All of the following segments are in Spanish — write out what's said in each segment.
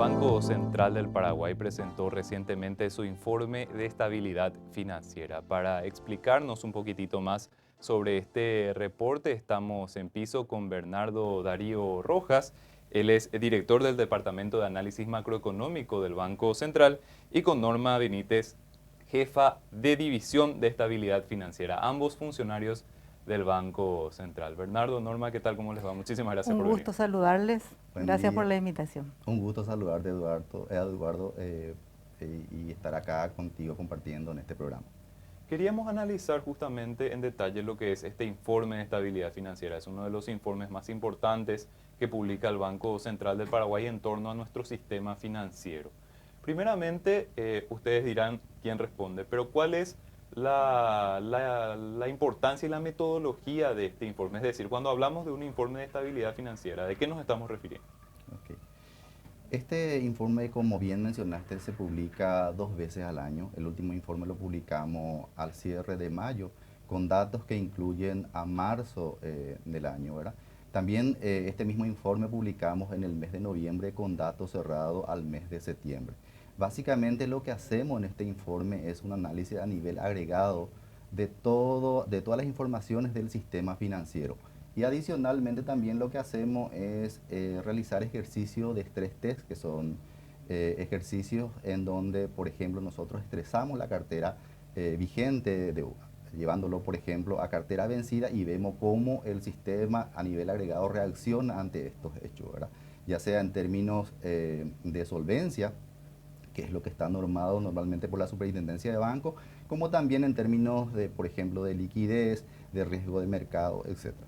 Banco Central del Paraguay presentó recientemente su informe de estabilidad financiera. Para explicarnos un poquitito más sobre este reporte, estamos en piso con Bernardo Darío Rojas. Él es director del Departamento de Análisis Macroeconómico del Banco Central y con Norma Benítez, jefa de División de Estabilidad Financiera, ambos funcionarios del Banco Central. Bernardo, Norma, ¿qué tal? ¿Cómo les va? Muchísimas gracias Un por venir. gusto saludarles. Buen Gracias por día, la invitación. un gusto saludarte Eduardo, y estar acá contigo compartiendo en este programa. Queríamos analizar justamente en detalle lo que es este informe de estabilidad financiera. Es uno de los informes más importantes que publica el Banco Central del Paraguay en torno a nuestro sistema financiero. Primeramente, ustedes dirán quién responde, pero ¿cuál es la importancia y la metodología de este informe? Es decir, cuando hablamos de un informe de estabilidad financiera, ¿de qué nos estamos refiriendo? Ok. Este informe, como bien mencionaste, se publica 2 veces al año. El último informe lo publicamos al cierre de mayo, con datos que incluyen a marzo del año, ¿verdad? También este mismo informe publicamos en el mes de noviembre con datos cerrados al mes de septiembre. Básicamente lo que hacemos en este informe es un análisis a nivel agregado de todas las informaciones del sistema financiero. Y adicionalmente también lo que hacemos es realizar ejercicios de estrés test, que son ejercicios en donde, por ejemplo, nosotros estresamos la cartera vigente, llevándolo, por ejemplo, a cartera vencida y vemos cómo el sistema a nivel agregado reacciona ante estos hechos, ¿verdad? Ya sea en términos de solvencia, que es lo que está normado normalmente por la Superintendencia de Bancos, como también en términos de, por ejemplo, de liquidez, de riesgo de mercado, etcétera.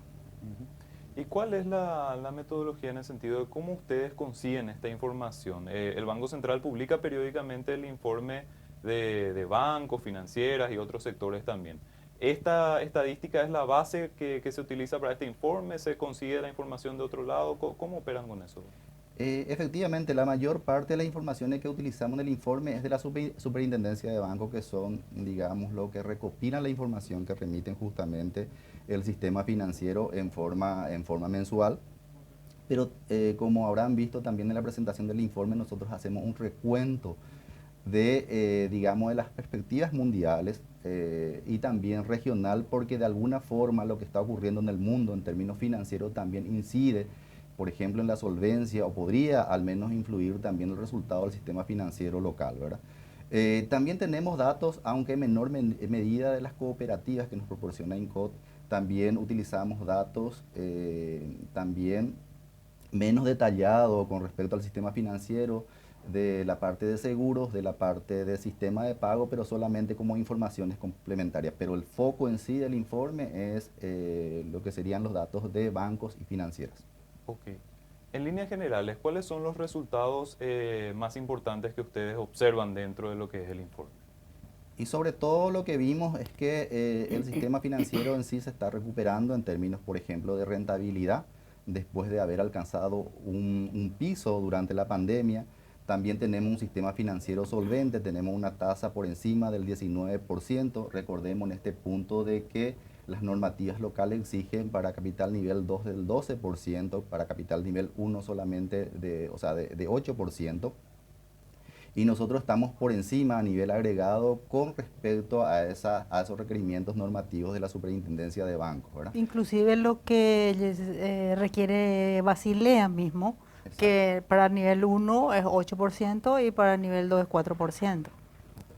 ¿Y cuál es la metodología en el sentido de cómo ustedes consiguen esta información? El Banco Central publica periódicamente el informe de bancos, financieras y otros sectores también. ¿Esta estadística es la base que se utiliza para este informe? ¿Se consigue la información de otro lado? ¿Cómo operan con eso? Efectivamente, la mayor parte de las informaciones que utilizamos en el informe es de la Superintendencia de Bancos, que son, digamos, lo que recopilan la información que remiten justamente el sistema financiero en forma mensual. Pero como habrán visto también en la presentación del informe, nosotros hacemos un recuento digamos, de las perspectivas mundiales y también regional, porque de alguna forma lo que está ocurriendo en el mundo en términos financieros también incide, por ejemplo, en la solvencia, o podría al menos influir también el resultado del sistema financiero local, ¿verdad? También tenemos datos, aunque en menor medida, de las cooperativas que nos proporciona INCOT. También utilizamos datos también menos detallados con respecto al sistema financiero, de la parte de seguros, de la parte de sistema de pago, pero solamente como informaciones complementarias. Pero el foco en sí del informe es lo que serían los datos de bancos y financieras. Ok. En líneas generales, ¿cuáles son los resultados más importantes que ustedes observan dentro de lo que es el informe? Y sobre todo lo que vimos es que el sistema financiero en sí se está recuperando en términos, por ejemplo, de rentabilidad, después de haber alcanzado un piso durante la pandemia. También tenemos un sistema financiero solvente, tenemos una tasa por encima del 19%. Recordemos en este punto de que las normativas locales exigen para capital nivel 2 del 12%, para capital nivel 1 solamente de 8%. Y nosotros estamos por encima a nivel agregado con respecto a esos requerimientos normativos de la Superintendencia de Bancos, ¿verdad? Inclusive lo que requiere Basilea mismo, Exacto. que para nivel 1 es 8% y para nivel 2 es 4%.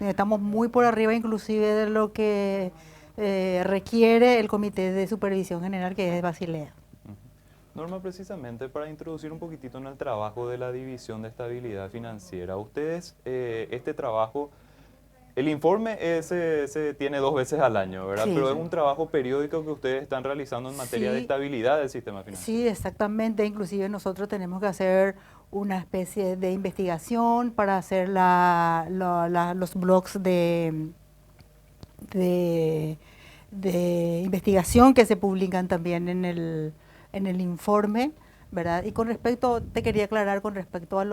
Estamos muy por arriba inclusive de lo que requiere el Comité de Supervisión General, que es Basilea. Ujú. Norma, precisamente para introducir un poquitito en el trabajo de la División de Estabilidad Financiera, ustedes, este trabajo, el informe se tiene 2 veces al año, ¿verdad? Sí, Pero es un trabajo periódico que ustedes están realizando en materia de sí, estabilidad del sistema sí, financiero. exactamente. Inclusive nosotros tenemos que hacer una especie de investigación para hacer los blogs de, de investigación que se publican también en el informe, ¿verdad? Y con respecto, te quería aclarar con respecto a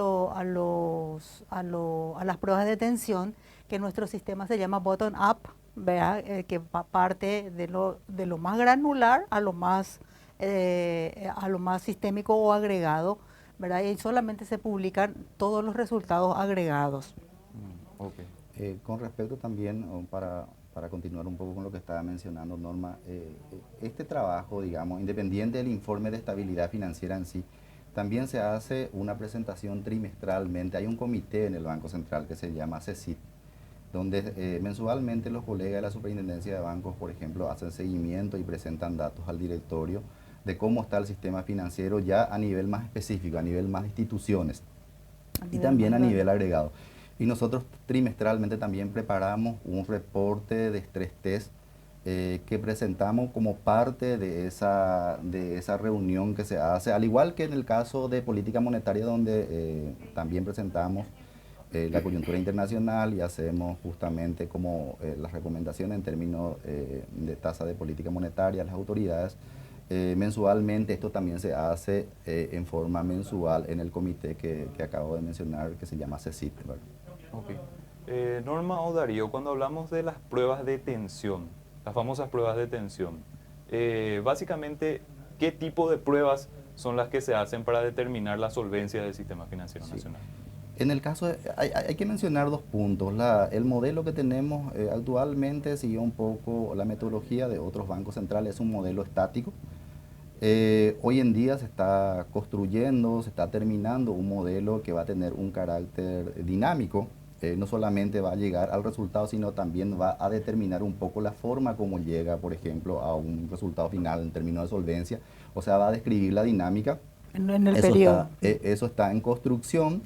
las pruebas de tensión, que nuestro sistema se llama bottom-up, ¿verdad? Que parte de lo más granular a lo más sistémico o agregado, ¿verdad? Y solamente se publican todos los resultados agregados. Ok. Con respecto también, para continuar un poco con lo que estaba mencionando Norma, este trabajo, digamos, independiente del informe de estabilidad financiera en sí, también se hace una presentación trimestralmente. Hay un comité en el Banco Central que se llama CECIT, donde mensualmente los colegas de la Superintendencia de Bancos, por ejemplo, hacen seguimiento y presentan datos al directorio de cómo está el sistema financiero ya a nivel más específico, a nivel más de instituciones y también a nivel agregado. Y nosotros trimestralmente también preparamos un reporte de estrés test que presentamos como parte de esa reunión que se hace, al igual que en el caso de política monetaria, donde también presentamos la coyuntura internacional y hacemos justamente como las recomendaciones en términos de tasa de política monetaria a las autoridades. Mensualmente esto también se hace en forma mensual en el comité que acabo de mencionar, que se llama CECIT, ¿verdad? Ok. Norma o Darío, cuando hablamos de las pruebas de tensión, las famosas pruebas de tensión, básicamente, ¿qué tipo de pruebas son las que se hacen para determinar la solvencia del sistema financiero Sí. nacional? En el caso, hay que mencionar dos puntos. El modelo que tenemos actualmente siguió un poco la metodología de otros bancos centrales, es un modelo estático. Hoy en día se está construyendo, se está terminando un modelo que va a tener un carácter dinámico. No solamente va a llegar al resultado, sino también va a determinar un poco la forma como llega, por ejemplo, a un resultado final en términos de solvencia. O sea, va a describir la dinámica. En el periodo. Eso está en construcción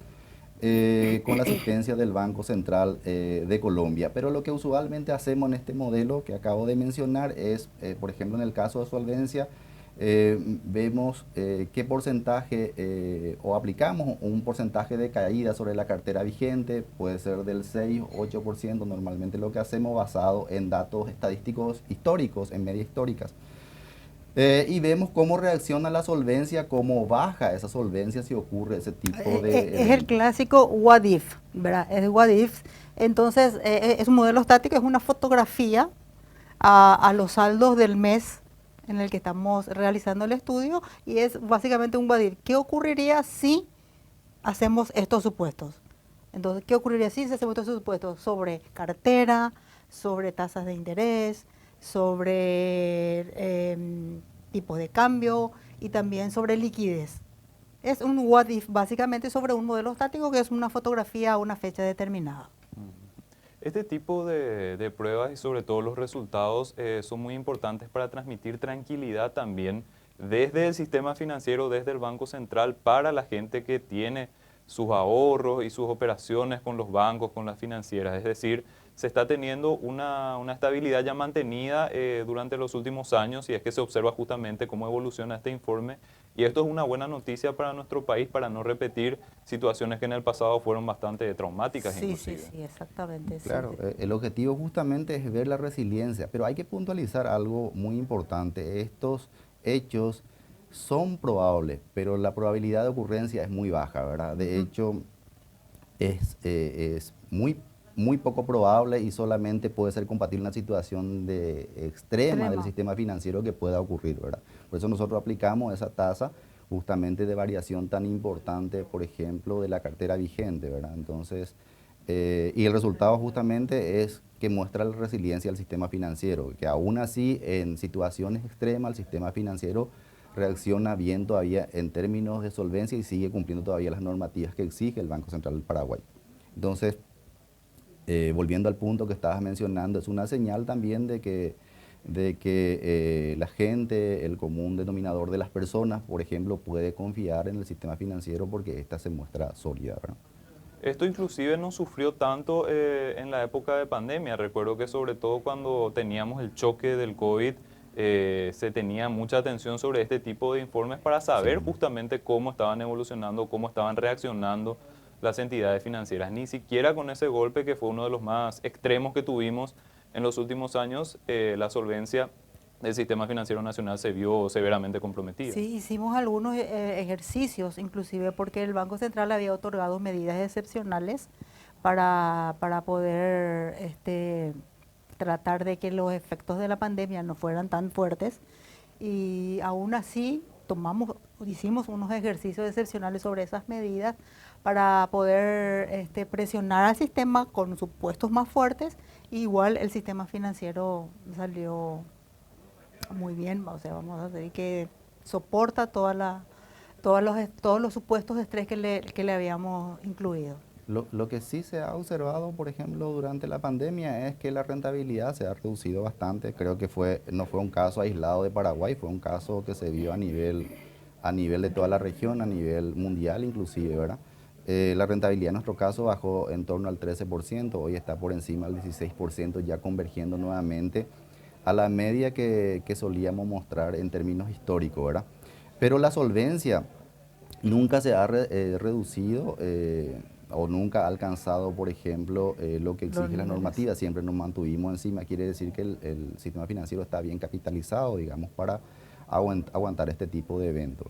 con la asistencia del Banco Central de Colombia. Pero lo que usualmente hacemos en este modelo que acabo de mencionar es, por ejemplo, en el caso de solvencia, vemos qué porcentaje o aplicamos un porcentaje de caída sobre la cartera vigente, puede ser del 6 o 8%, normalmente lo que hacemos basado en datos estadísticos históricos, en medias históricas. Y vemos cómo reacciona la solvencia, cómo baja esa solvencia si ocurre ese tipo de Es el eventos. clásico what if, ¿verdad? Es what if. Entonces, es un modelo estático, es una fotografía a los saldos del mes en el que estamos realizando el estudio y es básicamente un what if. ¿Qué ocurriría si hacemos estos supuestos? Entonces, ¿qué ocurriría si hacemos estos supuestos? Sobre cartera, sobre tasas de interés, sobre tipo de cambio y también sobre liquidez. Es un what if básicamente sobre un modelo estático que es una fotografía a una fecha determinada. Este tipo de pruebas y sobre todo los resultados son muy importantes para transmitir tranquilidad también desde el sistema financiero, desde el Banco Central, para la gente que tiene sus ahorros y sus operaciones con los bancos, con las financieras. Es decir, se está teniendo una estabilidad ya mantenida durante los últimos años y es que se observa justamente cómo evoluciona este informe. Y esto es una buena noticia para nuestro país para no repetir situaciones que en el pasado fueron bastante traumáticas Sí, inclusive. sí, exactamente. Claro, Sí. el objetivo justamente es ver la resiliencia, pero hay que puntualizar algo muy importante. Estos hechos son probables, pero la probabilidad de ocurrencia es muy baja, ¿verdad? De hecho, es muy poco probable y solamente puede ser compatible una situación de extrema del Extrema. sistema financiero que pueda ocurrir, ¿verdad? Por eso nosotros aplicamos esa tasa justamente de variación tan importante, por ejemplo, de la cartera vigente, ¿verdad? Entonces, y el resultado justamente es que muestra la resiliencia del sistema financiero, que aún así en situaciones extremas el sistema financiero reacciona bien todavía en términos de solvencia y sigue cumpliendo todavía las normativas que exige el Banco Central del Paraguay. Entonces, volviendo al punto que estabas mencionando, es una señal también de que la gente, el común denominador de las personas, por ejemplo, puede confiar en el sistema financiero porque ésta se muestra sólida, ¿verdad? Esto inclusive no sufrió tanto en la época de pandemia. Recuerdo que sobre todo cuando teníamos el choque del COVID, se tenía mucha atención sobre este tipo de informes para saber Sí. justamente cómo estaban evolucionando, cómo estaban reaccionando las entidades financieras. Ni siquiera con ese golpe, que fue uno de los más extremos que tuvimos en los últimos años, la solvencia del sistema financiero nacional se vio severamente comprometida. Sí, hicimos algunos ejercicios, inclusive porque el Banco Central había otorgado medidas excepcionales para poder tratar de que los efectos de la pandemia no fueran tan fuertes y aún así hicimos unos ejercicios excepcionales sobre esas medidas para poder presionar al sistema con supuestos más fuertes. Igual el sistema financiero salió muy bien, o sea, vamos a decir que soporta todos los supuestos de estrés que le habíamos incluido. Lo que sí se ha observado, por ejemplo, durante la pandemia es que la rentabilidad se ha reducido bastante. Creo que no fue un caso aislado de Paraguay, fue un caso que se vio a nivel de toda la región, a nivel mundial inclusive, ¿verdad? La rentabilidad en nuestro caso bajó en torno al 13%, hoy está por encima del 16%, ya convergiendo nuevamente a la media que solíamos mostrar en términos históricos, ¿verdad? Pero la solvencia nunca se ha reducido o nunca ha alcanzado, por ejemplo, lo que Los exige la niveles. normativa. Siempre nos mantuvimos encima. Quiere decir que el sistema financiero está bien capitalizado, digamos, para aguantar este tipo de eventos.